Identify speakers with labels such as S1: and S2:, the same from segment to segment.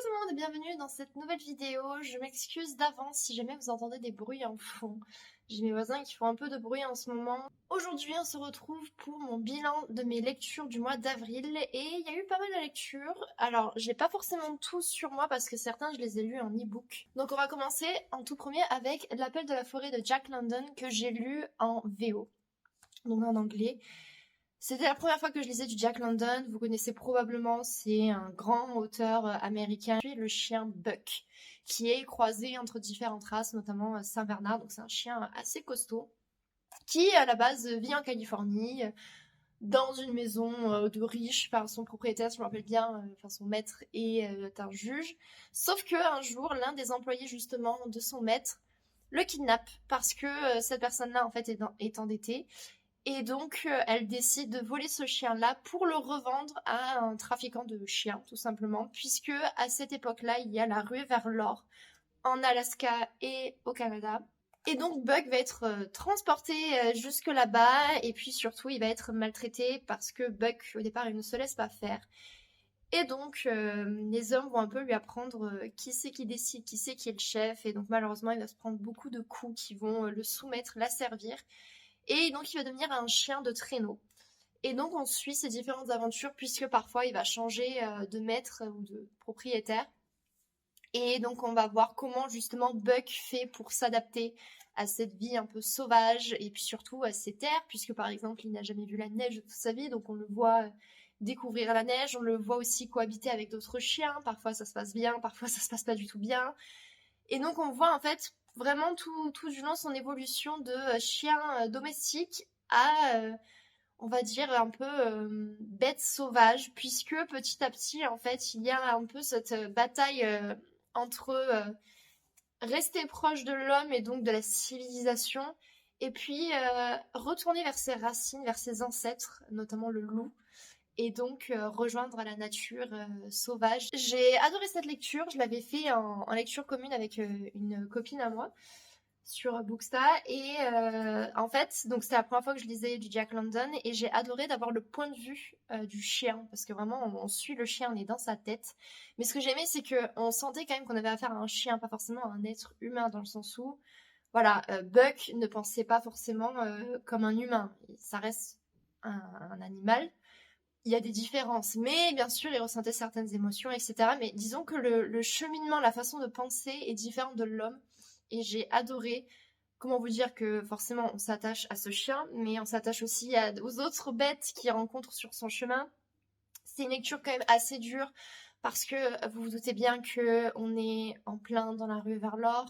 S1: tout le monde et bienvenue dans cette nouvelle vidéo. Je m'excuse d'avance si jamais vous entendez des bruits en fond. J'ai mes voisins qui font un peu de bruit en ce moment. Aujourd'hui, on se retrouve pour mon bilan de mes lectures du mois d'avril et il y a eu pas mal de lectures. Alors, j'ai pas forcément tous sur moi parce que certains, je les ai lus en e-book. Donc, on va commencer en tout premier avec L'Appel de la forêt de Jack London que j'ai lu en VO, donc en anglais. C'était la première fois que je lisais du Jack London. Vous connaissez probablement, c'est un grand auteur américain. Puis le chien Buck, qui est croisé entre différentes races, notamment Saint-Bernard. Donc c'est un chien assez costaud, qui à la base vit en Californie, dans une maison de riche par son propriétaire, si je me rappelle bien, enfin son maître est un juge. Sauf que un jour, l'un des employés justement de son maître le kidnappe parce que cette personne-là en fait est endettée. Et donc, elle décide de voler ce chien-là pour le revendre à un trafiquant de chiens, tout simplement, puisque à cette époque-là, il y a la ruée vers l'or en Alaska et au Canada. Et donc, Buck va être transporté jusque là-bas, et puis surtout, il va être maltraité parce que Buck, au départ, il ne se laisse pas faire. Et donc, les hommes vont un peu lui apprendre qui c'est qui décide, qui c'est qui est le chef, et donc malheureusement, il va se prendre beaucoup de coups qui vont le soumettre, l'asservir. Et donc, il va devenir un chien de traîneau. Et donc, on suit ses différentes aventures, puisque parfois, il va changer de maître ou de propriétaire. Et donc, on va voir comment, justement, Buck fait pour s'adapter à cette vie un peu sauvage, et puis surtout à ces terres, puisque, par exemple, il n'a jamais vu la neige de toute sa vie, donc on le voit découvrir la neige, on le voit aussi cohabiter avec d'autres chiens. Parfois, ça se passe bien, parfois, ça se passe pas du tout bien. Et donc, on voit, en fait, vraiment tout du long son évolution de chien domestique à, on va dire, un peu bête sauvage, puisque petit à petit, en fait, il y a un peu cette bataille entre rester proche de l'homme et donc de la civilisation, et puis retourner vers ses racines, vers ses ancêtres, notamment le loup, et donc rejoindre la nature sauvage. J'ai adoré cette lecture, je l'avais fait en lecture commune avec une copine à moi sur Booksta, et en fait, donc c'était la première fois que je lisais du Jack London, et j'ai adoré d'avoir le point de vue du chien, parce que vraiment on suit le chien, on est dans sa tête. Mais ce que j'aimais, c'est qu'on sentait quand même qu'on avait affaire à un chien, pas forcément à un être humain, dans le sens où, voilà, Buck ne pensait pas forcément comme un humain, ça reste un animal. Il y a des différences, mais bien sûr, il ressentait certaines émotions, etc. Mais disons que le cheminement, la façon de penser est différente de l'homme. Et j'ai adoré, comment vous dire, que forcément on s'attache à ce chien, mais on s'attache aussi aux autres bêtes qu'il rencontre sur son chemin. C'est une lecture quand même assez dure, parce que vous vous doutez bien qu'on est en plein dans la rue vers l'or.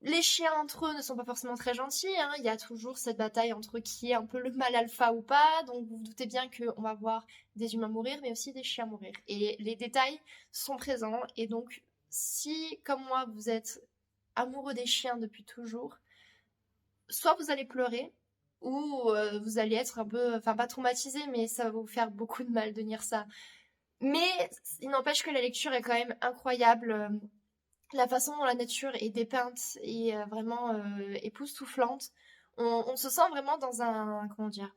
S1: Les chiens entre eux ne sont pas forcément très gentils, hein. Il y a toujours cette bataille entre qui est un peu le mâle alpha ou pas, donc vous vous doutez bien qu'on va voir des humains mourir, mais aussi des chiens mourir. Et les détails sont présents, et donc si, comme moi, vous êtes amoureux des chiens depuis toujours, soit vous allez pleurer, ou vous allez être un peu, enfin pas traumatisé, mais ça va vous faire beaucoup de mal de lire ça. Mais il n'empêche que la lecture est quand même incroyable. La façon dont la nature est dépeinte est vraiment époustouflante. On se sent vraiment dans un, comment dire,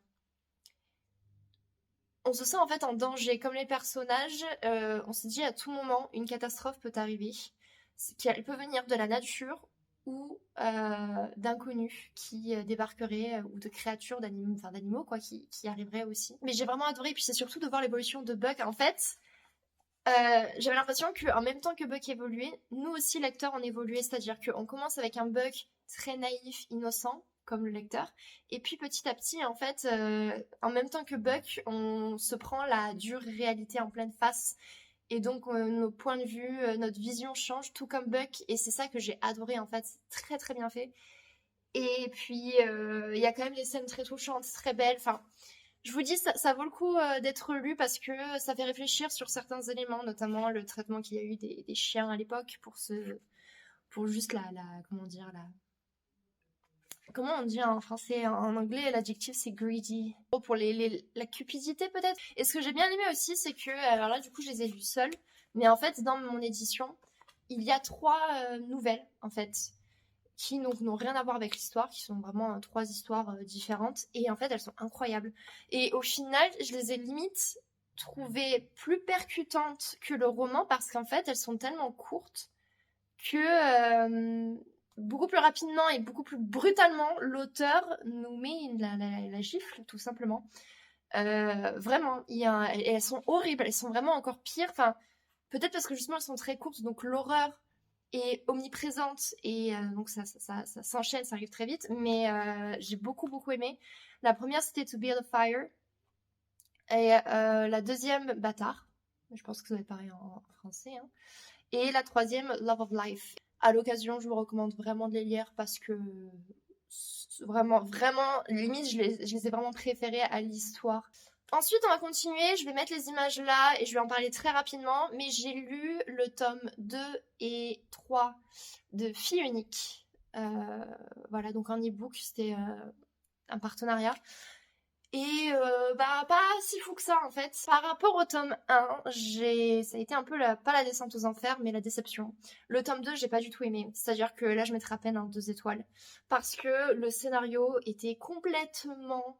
S1: on se sent en fait en danger. Comme les personnages, on se dit à tout moment, une catastrophe peut arriver. Elle peut venir de la nature ou d'inconnus qui débarqueraient, ou de créatures, d'animaux quoi, qui arriveraient aussi. Mais j'ai vraiment adoré, et puis c'est surtout de voir l'évolution de Buck. En fait, j'avais l'impression qu'en même temps que Buck évoluait, nous aussi lecteurs on évoluait, c'est-à-dire qu'on commence avec un Buck très naïf, innocent, comme le lecteur, et puis petit à petit, en fait, en même temps que Buck, on se prend la dure réalité en pleine face, et donc nos points de vue, notre vision change, tout comme Buck, et c'est ça que j'ai adoré en fait, c'est très très bien fait. Et puis il y a quand même des scènes très touchantes, très belles, enfin. Je vous dis, ça vaut le coup d'être lu parce que ça fait réfléchir sur certains éléments, notamment le traitement qu'il y a eu des chiens à l'époque pour juste comment dire, comment on dit en français, en anglais, l'adjectif c'est greedy. Oh, pour la cupidité peut-être. Et ce que j'ai bien aimé aussi, c'est que, alors là du coup je les ai lus seuls, mais en fait dans mon édition, il y a 3 nouvelles en fait qui n'ont rien à voir avec l'histoire, qui sont vraiment 3 histoires différentes, et en fait elles sont incroyables. Et au final, je les ai limite trouvées plus percutantes que le roman parce qu'en fait, elles sont tellement courtes que beaucoup plus rapidement et beaucoup plus brutalement, l'auteur nous met la gifle, tout simplement. Vraiment, et elles sont horribles, elles sont vraiment encore pires. Enfin, peut-être parce que justement elles sont très courtes, donc l'horreur est omniprésente et donc ça s'enchaîne, ça arrive très vite. Mais j'ai beaucoup aimé. La première c'était To Build a Fire et la deuxième Bâtard. Je pense que ça va être pareil en français. Hein. Et la troisième Love of Life. À l'occasion, je vous recommande vraiment de les lire parce que vraiment, limite, je les ai vraiment préférés à l'histoire. Ensuite, on va continuer, je vais mettre les images là et je vais en parler très rapidement, mais j'ai lu le tome 2 et 3 de Fille unique. Voilà, donc en e-book, c'était un partenariat. Et pas si fou que ça en fait. Par rapport au tome 1, ça a été un peu pas la descente aux enfers, mais la déception. Le tome 2, j'ai pas du tout aimé. C'est-à-dire que là, je mettrais à peine 2 étoiles. Parce que le scénario était complètement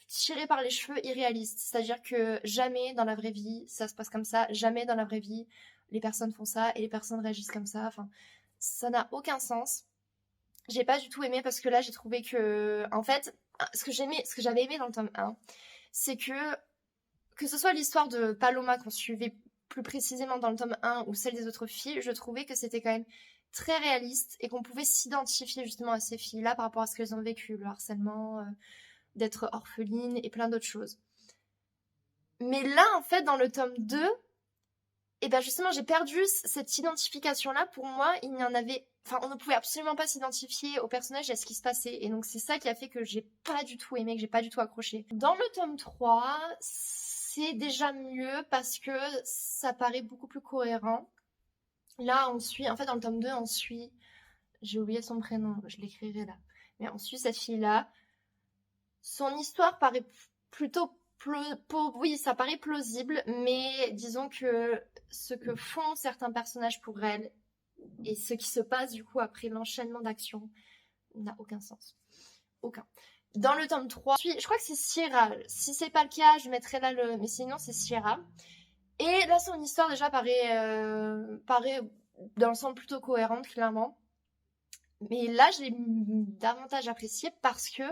S1: tiré par les cheveux, irréaliste. C'est-à-dire que jamais dans la vraie vie, ça se passe comme ça. Jamais dans la vraie vie, les personnes font ça et les personnes réagissent comme ça. Enfin, ça n'a aucun sens. J'ai pas du tout aimé parce que là, j'ai trouvé que, en fait, ce que j'avais aimé dans le tome 1, c'est que ce soit l'histoire de Paloma qu'on suivait plus précisément dans le tome 1 ou celle des autres filles, je trouvais que c'était quand même très réaliste et qu'on pouvait s'identifier justement à ces filles-là par rapport à ce qu'elles ont vécu, le harcèlement, d'être orpheline et plein d'autres choses. Mais là, en fait, dans le tome 2, et ben justement, j'ai perdu cette identification-là. Pour moi, il n'y en avait... Enfin, on ne pouvait absolument pas s'identifier au personnage et à ce qui se passait. Et donc, c'est ça qui a fait que j'ai pas du tout aimé, que j'ai pas du tout accroché. Dans le tome 3, c'est déjà mieux parce que ça paraît beaucoup plus cohérent. Là, on suit... En fait, dans le tome 2, on suit... J'ai oublié son prénom, je l'écrirai là. Mais on suit cette fille-là. Son histoire paraît plutôt... Oui, ça paraît plausible, mais disons que ce que font certains personnages pour elle et ce qui se passe du coup après l'enchaînement d'actions n'a aucun sens. Aucun. Dans le tome 3, je crois que c'est Sierra. Si c'est pas le cas, je mettrai là le... Mais sinon, c'est Sierra. Et là, son histoire déjà paraît dans l'ensemble plutôt cohérente, clairement. Mais là, je l'ai davantage apprécié parce que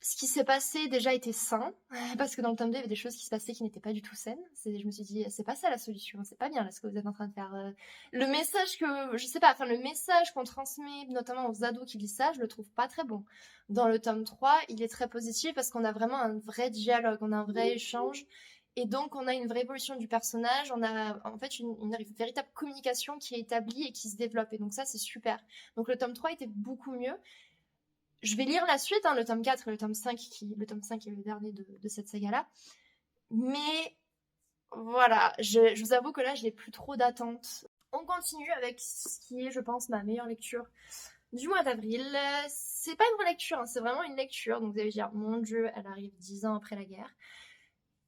S1: ce qui s'est passé déjà était sain, parce que dans le tome 2, il y avait des choses qui se passaient qui n'étaient pas du tout saines. Je me suis dit, c'est pas ça la solution, c'est pas bien là ce que vous êtes en train de faire. Le message le message qu'on transmet notamment aux ados qui lisent ça, je le trouve pas très bon. Dans le tome 3, il est très positif parce qu'on a vraiment un vrai dialogue, on a un vrai échange. Et donc, on a une vraie évolution du personnage, on a en fait une véritable communication qui est établie et qui se développe. Et donc ça, c'est super. Donc le tome 3 était beaucoup mieux. Je vais lire la suite, le tome 4 et le tome 5, le tome 5 est le dernier de cette saga-là. Mais voilà, je vous avoue que là, je n'ai plus trop d'attentes. On continue avec ce qui est, je pense, ma meilleure lecture du mois d'avril. C'est pas une relecture, c'est vraiment une lecture. Donc vous allez dire, mon Dieu, elle arrive 10 ans après la guerre.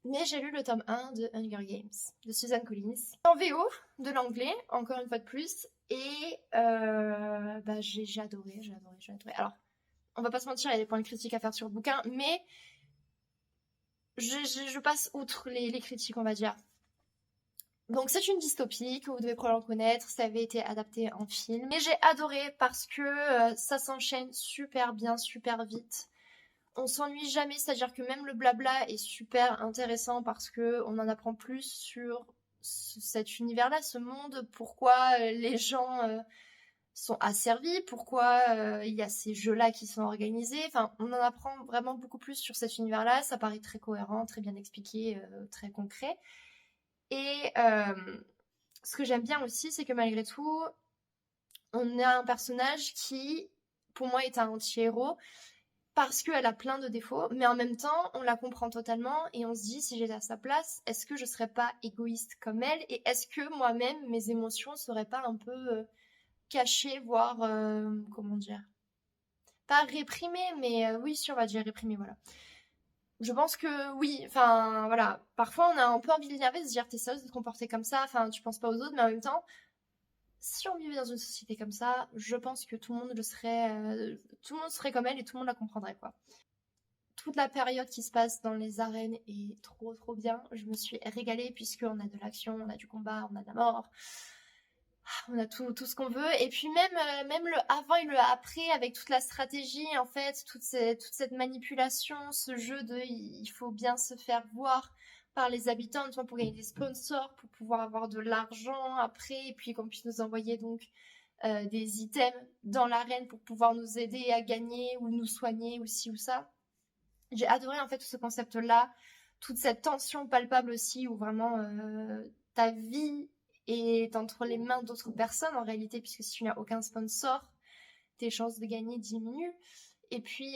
S1: Mais j'ai lu le tome 1 de Hunger Games, de Suzanne Collins. En VO, de l'anglais, encore une fois de plus. Et j'ai adoré. Alors, on va pas se mentir, il y a des points de critique à faire sur le bouquin, mais je passe outre les critiques, on va dire. Donc c'est une dystopie que vous devez probablement connaître, ça avait été adapté en film. Et j'ai adoré parce que ça s'enchaîne super bien, super vite. On s'ennuie jamais, c'est-à-dire que même le blabla est super intéressant parce que on en apprend plus sur cet univers-là, ce monde, pourquoi les gens... sont asservis, pourquoi il y a ces jeux-là qui sont organisés. Enfin, on en apprend vraiment beaucoup plus sur cet univers-là. Ça paraît très cohérent, très bien expliqué, très concret. Et ce que j'aime bien aussi, c'est que malgré tout, on a un personnage qui, pour moi, est un anti-héros parce qu'elle a plein de défauts, mais en même temps, on la comprend totalement et on se dit, si j'étais à sa place, est-ce que je serais pas égoïste comme elle et est-ce que moi-même, mes émotions seraient pas un peu... caché, voire, comment dire, pas réprimé, mais oui, si on va dire réprimé, voilà. Je pense que oui, enfin, voilà, parfois on a un peu envie de l'énerver, de se dire, t'es sérieuse de te comporter comme ça, enfin, tu penses pas aux autres, mais en même temps, si on vivait dans une société comme ça, je pense que tout le monde serait comme elle et tout le monde la comprendrait, quoi. toute la période qui se passe dans les arènes est trop bien. Je me suis régalée puisqu'on a de l'action, on a du combat, on a de la mort. On a tout ce qu'on veut. Et puis même le avant et le après, avec toute la stratégie, en fait, toute cette manipulation, ce jeu de il faut bien se faire voir par les habitants, notamment pour gagner des sponsors, pour pouvoir avoir de l'argent après, et puis qu'on puisse nous envoyer donc des items dans l'arène pour pouvoir nous aider à gagner ou nous soigner ou ci ou ça. J'ai adoré en fait tout ce concept-là, toute cette tension palpable aussi où vraiment ta vie est entre les mains d'autres personnes en réalité, puisque si tu n'as aucun sponsor, tes chances de gagner diminuent. Et puis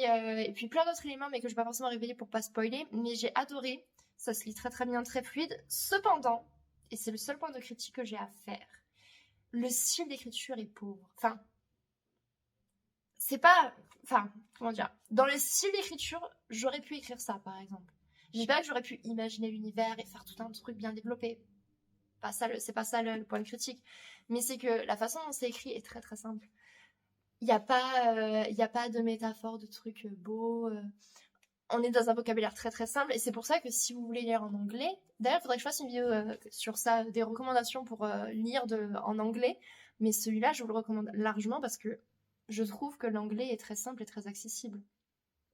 S1: plein d'autres éléments, mais que je ne vais pas forcément révéler pour pas spoiler. Mais j'ai adoré, ça se lit très bien, très fluide. Cependant, et c'est le seul point de critique que j'ai à faire, le style d'écriture est pauvre. Enfin, c'est pas... Enfin, comment dire, dans le style d'écriture, j'aurais pu écrire ça, par exemple. Je dis pas que j'aurais pu imaginer l'univers et faire tout un truc bien développé. C'est pas ça le point critique. Mais c'est que la façon dont c'est écrit est très simple. Il n'y a pas de métaphore, de trucs beaux. On est dans un vocabulaire très simple. Et c'est pour ça que si vous voulez lire en anglais... D'ailleurs, il faudrait que je fasse une vidéo sur ça, des recommandations pour lire en anglais. Mais celui-là, je vous le recommande largement parce que je trouve que l'anglais est très simple et très accessible.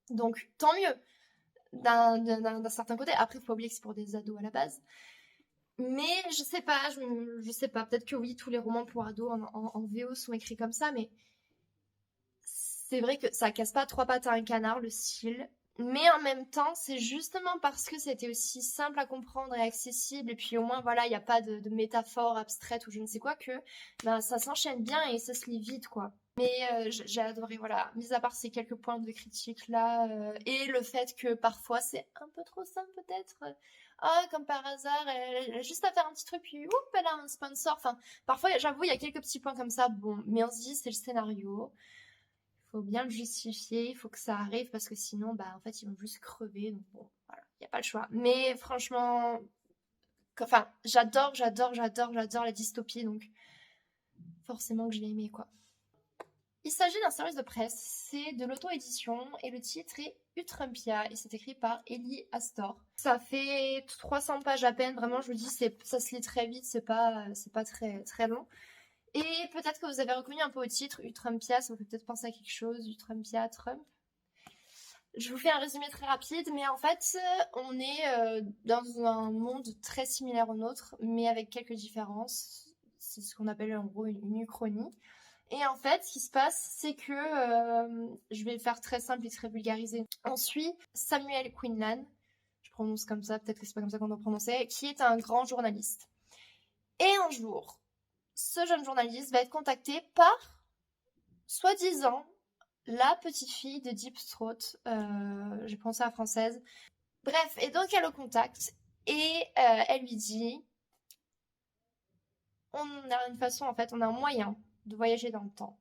S1: Donc, tant mieux d'un certain côté. Après, il faut pas oublier que c'est pour des ados à la base. Mais je sais pas, peut-être que oui, tous les romans pour ados en VO sont écrits comme ça, mais c'est vrai que ça casse pas trois pattes à un canard, le style. Mais en même temps, c'est justement parce que c'était aussi simple à comprendre et accessible, et puis au moins, voilà, il n'y a pas de métaphore abstraite ou je ne sais quoi, que ben, ça s'enchaîne bien et ça se lit vite, quoi. Mais j'ai adoré, voilà, mis à part ces quelques points de critique là, et le fait que parfois c'est un peu trop simple peut-être. Comme par hasard, elle a juste à faire un petit truc, puis oup, elle a un sponsor. Enfin, parfois, j'avoue, il y a quelques petits points comme ça, bon, mais on se dit, c'est le scénario. Faut bien le justifier, il faut que ça arrive parce que sinon, bah, en fait, ils vont juste crever. Donc bon, voilà, il n'y a pas le choix. Mais franchement, enfin, j'adore la dystopie, donc forcément que je l'ai aimé, quoi. Il s'agit d'un service de presse, c'est de l'auto-édition et le titre est Utrumpia et c'est écrit par Ellie Astor. Ça fait 300 pages à peine, vraiment je vous dis, ça se lit très vite, c'est pas très long. Et peut-être que vous avez reconnu un peu au titre, Utrumpia, ça vous fait peut-être penser à quelque chose, Utrumpia, Trump. Je vous fais un résumé très rapide, mais en fait, on est dans un monde très similaire au nôtre, mais avec quelques différences. C'est ce qu'on appelle en gros une uchronie. Et en fait, ce qui se passe, c'est que, je vais le faire très simple et très vulgarisé. On suit Samuel Quinlan, je prononce comme ça, peut-être que c'est pas comme ça qu'on doit prononcer, qui est un grand journaliste. Et un jour, ce jeune journaliste va être contacté par, soi-disant, la petite fille de Deep Throat, j'ai pensé à la française. Bref, et donc elle le contacte et elle lui dit, on a une façon, en fait, on a un moyen de voyager dans le temps.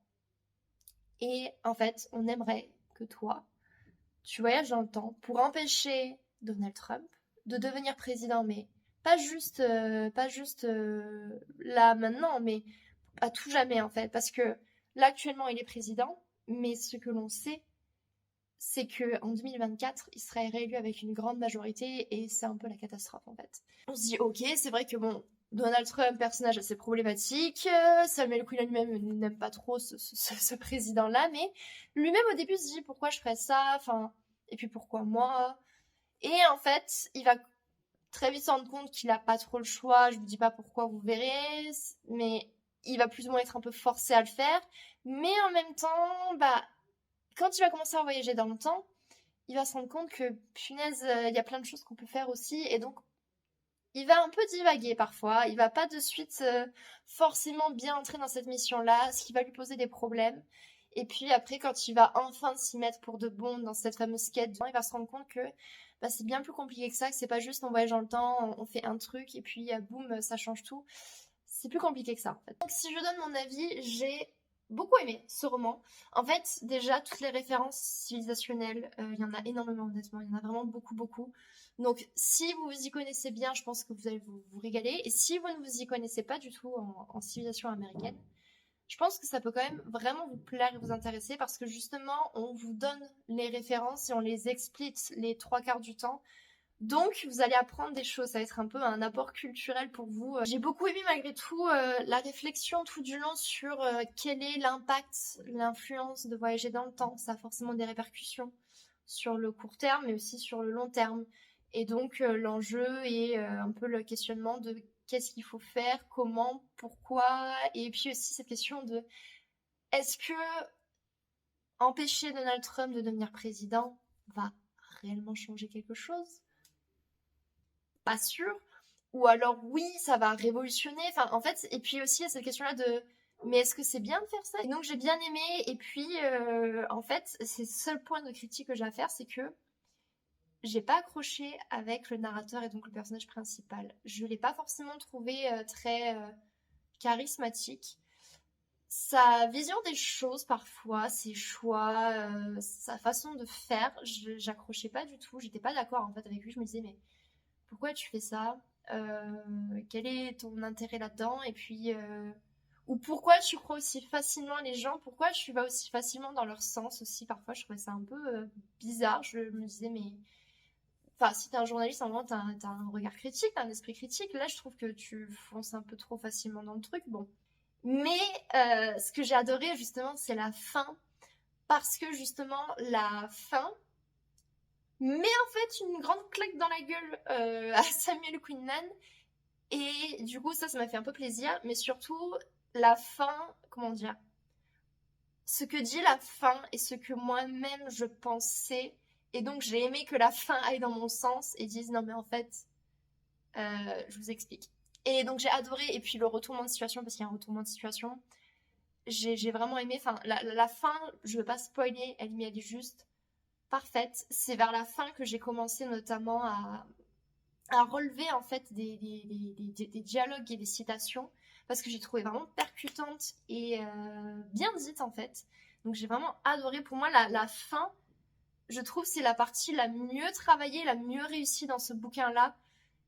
S1: Et en fait, on aimerait que toi, tu voyages dans le temps pour empêcher Donald Trump de devenir président, mais pas juste là maintenant, mais à tout jamais en fait, parce que là actuellement il est président, mais ce que l'on sait, c'est que en 2024, il serait réélu avec une grande majorité et c'est un peu la catastrophe en fait. On se dit ok, c'est vrai que bon, Donald Trump, personnage assez problématique, Samuel Quinlan lui-même n'aime pas trop ce président-là, mais lui-même au début se dit pourquoi je ferais ça, enfin, et puis pourquoi moi. Et en fait, il va très vite se rendre compte qu'il a pas trop le choix, je vous dis pas pourquoi, vous verrez, mais il va plus ou moins être un peu forcé à le faire. Mais en même temps, bah, quand il va commencer à voyager dans le temps, il va se rendre compte que, punaise, il y a plein de choses qu'on peut faire aussi, et donc il va un peu divaguer parfois, il va pas de suite forcément bien entrer dans cette mission-là, ce qui va lui poser des problèmes. Et puis après, quand il va enfin s'y mettre pour de bon dans cette fameuse quête, il va se rendre compte que bah, c'est bien plus compliqué que ça, que c'est pas juste on voyage dans le temps, on fait un truc et puis boum, ça change tout. C'est plus compliqué que ça en fait. Donc si je donne mon avis, j'ai beaucoup aimé ce roman. En fait, déjà, toutes les références civilisationnelles, il y en a énormément honnêtement, il y en a vraiment beaucoup. Donc si vous vous y connaissez bien, je pense que vous allez vous régaler. Et si vous ne vous y connaissez pas du tout en civilisation américaine, Je pense que ça peut quand même vraiment vous plaire et vous intéresser parce que justement, on vous donne les références et on les explique les trois quarts du temps. Donc, vous allez apprendre des choses. Ça va être un peu un apport culturel pour vous. J'ai beaucoup aimé malgré tout la réflexion tout du long sur quel est l'impact, l'influence de voyager dans le temps. Ça a forcément des répercussions sur le court terme, mais aussi sur le long terme. Et donc, l'enjeu est un peu le questionnement de qu'est-ce qu'il faut faire, comment, pourquoi. Et puis aussi cette question de est-ce que empêcher Donald Trump de devenir président va réellement changer quelque chose? Pas sûr. Ou alors oui, ça va révolutionner. Enfin, en fait, et puis aussi il y a cette question-là de mais est-ce que c'est bien de faire ça? Et donc j'ai bien aimé. Et puis en fait, c'est le seul point de critique que j'ai à faire, c'est que j'ai pas accroché avec le narrateur et donc le personnage principal. Je l'ai pas forcément trouvé très charismatique. Sa vision des choses parfois, ses choix, sa façon de faire, j'accrochais pas du tout. J'étais pas d'accord en fait avec lui. Je me disais mais pourquoi tu fais ça? Quel est ton intérêt là-dedans? Et puis, ou pourquoi tu crois aussi facilement les gens? Pourquoi tu vas aussi facilement dans leur sens aussi? Parfois, je trouvais ça un peu bizarre. Je me disais, mais. Enfin, si t'es un journaliste, à un moment, t'as un regard critique, t'as un esprit critique. Là, je trouve que tu fonces un peu trop facilement dans le truc. Bon. Mais ce que j'ai adoré, justement, c'est la fin. Parce que, justement, la fin met en fait une grande claque dans la gueule à Samuel Quinlan. Et du coup, ça m'a fait un peu plaisir. Mais surtout, la fin, comment dire, ce que dit la fin et ce que moi-même je pensais. Et donc, j'ai aimé que la fin aille dans mon sens et dise non, mais en fait, je vous explique. Et donc, j'ai adoré. Et puis, le retournement de situation, parce qu'il y a un retournement de situation, j'ai vraiment aimé. Enfin, la fin, je veux pas spoiler, elle est juste parfaite. C'est vers la fin que j'ai commencé notamment à relever en fait des dialogues et des citations parce que j'ai trouvé vraiment percutante et bien dite en fait. Donc j'ai vraiment adoré. Pour moi, la fin, je trouve, c'est la partie la mieux travaillée, la mieux réussie dans ce bouquin-là.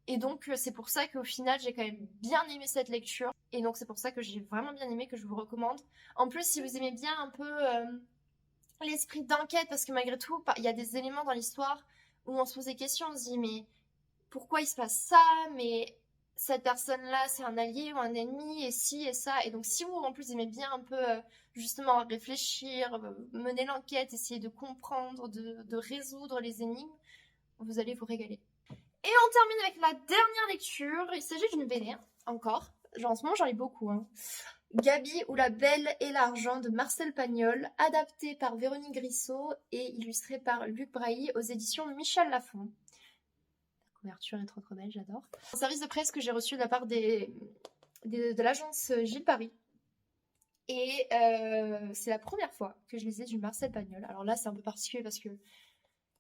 S1: Et donc c'est pour ça qu'au final, j'ai quand même bien aimé cette lecture. Et donc c'est pour ça que j'ai vraiment bien aimé, que je vous recommande. En plus, si vous aimez bien un peu l'esprit d'enquête, parce que malgré tout, il y a des éléments dans l'histoire où on se pose des questions, on se dit mais pourquoi il se passe ça, mais cette personne-là, c'est un allié ou un ennemi, et ci et ça. Et donc, si vous, en plus, aimez bien un peu, justement, réfléchir, mener l'enquête, essayer de comprendre, de résoudre les énigmes, vous allez vous régaler. Et on termine avec la dernière lecture. Il s'agit d'une BD, encore. Genre, en ce moment, j'en ai beaucoup. Hein. Gabi ou la Belle et l'Argent de Marcel Pagnol, adapté par Véronique Grissot et illustré par Luc Brailly aux éditions Michel Lafon. Couverture est trop belle, j'adore. Un service de presse que j'ai reçu de la part de l'agence Gilles Paris. Et c'est la première fois que je lisais du Marcel Pagnol. Alors là, c'est un peu particulier parce que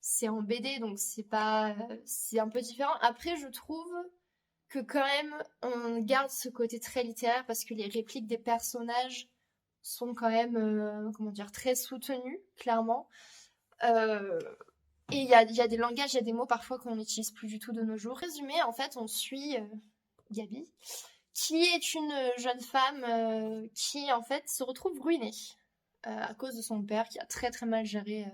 S1: c'est en BD, donc c'est un peu différent. Après, je trouve que quand même, on garde ce côté très littéraire parce que les répliques des personnages sont quand même, comment dire, très soutenues, clairement. Et il y a des langages, il y a des mots parfois qu'on n'utilise plus du tout de nos jours. Résumé, en fait, on suit Gabi, qui est une jeune femme qui, en fait, se retrouve ruinée à cause de son père qui a très très mal géré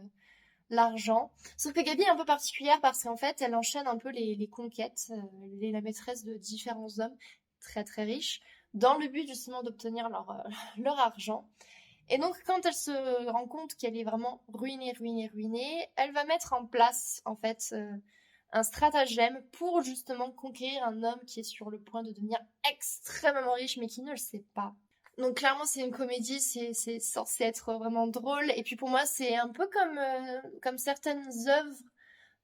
S1: l'argent. Sauf que Gabi est un peu particulière parce qu'en fait, elle enchaîne un peu les conquêtes. Elle est la maîtresse de différents hommes très très riches dans le but justement d'obtenir leur argent. Et donc, quand elle se rend compte qu'elle est vraiment ruinée, elle va mettre en place, en fait, un stratagème pour justement conquérir un homme qui est sur le point de devenir extrêmement riche, mais qui ne le sait pas. Donc, clairement, c'est une comédie, c'est censé être vraiment drôle. Et puis, pour moi, c'est un peu comme certaines œuvres,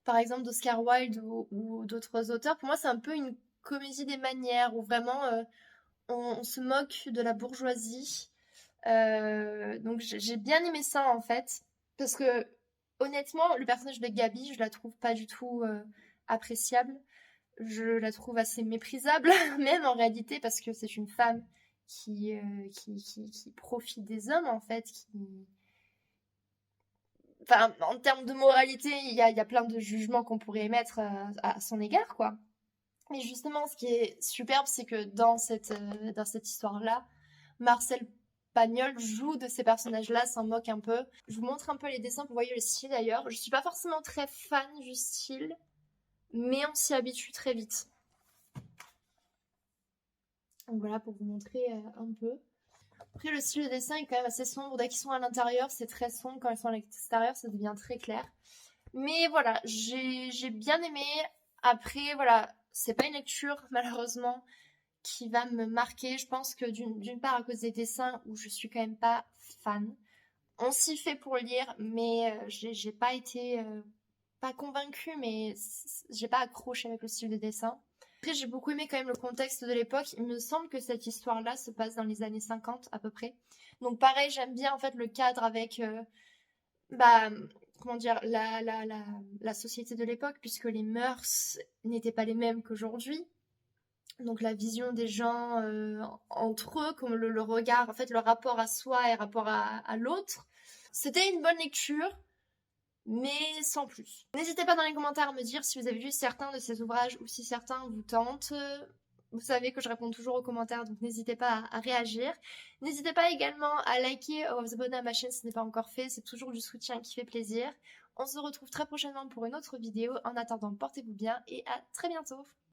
S1: par exemple d'Oscar Wilde ou d'autres auteurs. Pour moi, c'est un peu une comédie des manières, où vraiment, on se moque de la bourgeoisie. Donc j'ai bien aimé ça en fait parce que honnêtement le personnage de Gabi je la trouve pas du tout appréciable, je la trouve assez méprisable même en réalité parce que c'est une femme qui profite des hommes en fait enfin en termes de moralité il y a plein de jugements qu'on pourrait émettre à son égard quoi, mais justement ce qui est superbe c'est que dans cette histoire là Marcel Pagnol joue de ces personnages-là, s'en moque un peu. Je vous montre un peu les dessins pour voir le style d'ailleurs. Je suis pas forcément très fan du style, mais on s'y habitue très vite. Donc voilà pour vous montrer un peu. Après le style de dessin est quand même assez sombre. Dès qu'ils sont à l'intérieur, c'est très sombre. Quand ils sont à l'extérieur, ça devient très clair. Mais voilà, j'ai bien aimé. Après, voilà, c'est pas une lecture, malheureusement, qui va me marquer. Je pense que d'une part à cause des dessins, où je suis quand même pas fan. On s'y fait pour lire, mais j'ai pas été, pas convaincue, mais j'ai pas accroché avec le style de dessin. Après, j'ai beaucoup aimé quand même le contexte de l'époque. Il me semble que cette histoire-là se passe dans les années 50 à peu près. Donc pareil, j'aime bien en fait le cadre avec bah, comment dire, la société de l'époque, puisque les mœurs n'étaient pas les mêmes qu'aujourd'hui. Donc la vision des gens entre eux, comme le regard, en fait le rapport à soi et rapport à l'autre. C'était une bonne lecture, mais sans plus. N'hésitez pas dans les commentaires à me dire si vous avez lu certains de ces ouvrages ou si certains vous tentent. Vous savez que je réponds toujours aux commentaires, donc n'hésitez pas à réagir. N'hésitez pas également à liker ou à vous abonner à ma chaîne si ce n'est pas encore fait, c'est toujours du soutien qui fait plaisir. On se retrouve très prochainement pour une autre vidéo. En attendant, portez-vous bien et à très bientôt.